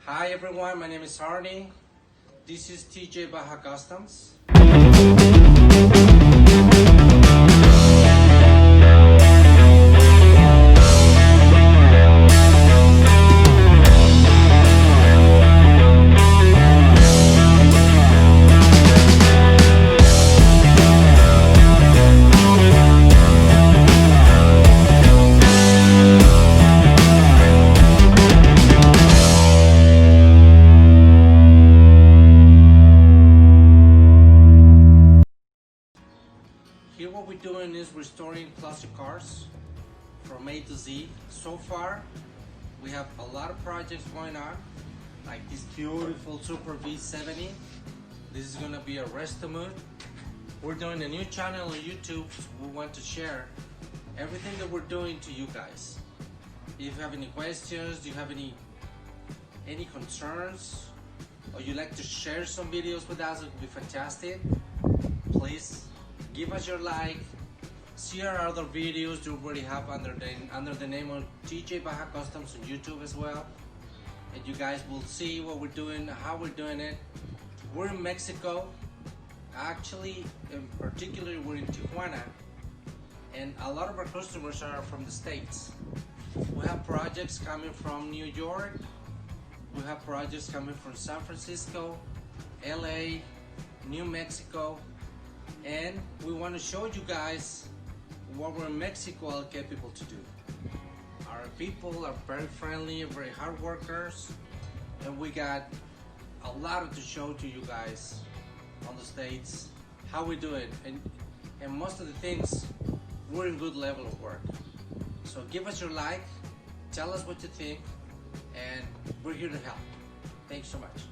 Hi everyone, my name is Arnie. This is TJ Baja Customs. Here what we're doing is restoring classic cars from A to Z. So far, we have a lot of projects going on, like this beautiful Super V70. This is gonna be a resto mood. We're doing a new channel on YouTube. We want to share everything that we're doing to you guys. If you have any questions, do you have any concerns, or you like to share some videos with us, it would be fantastic. Please give us your like, see our other videos you already have under the name of TJ Baja Customs on YouTube as well. And you guys will see what we're doing, how we're doing it. We're in Mexico. Actually, in particular, we're in Tijuana. And a lot of our customers are from the States. We have projects coming from New York. We have projects coming from San Francisco, LA, New Mexico. And we want to show you guys what we're in Mexico are capable to do. Our people are very friendly, very hard workers, and we got a lot to show to you guys on the States, how we do it, and most of the things, we're in good level of work. So give us your like, tell us what you think, and we're here to help. Thanks so much.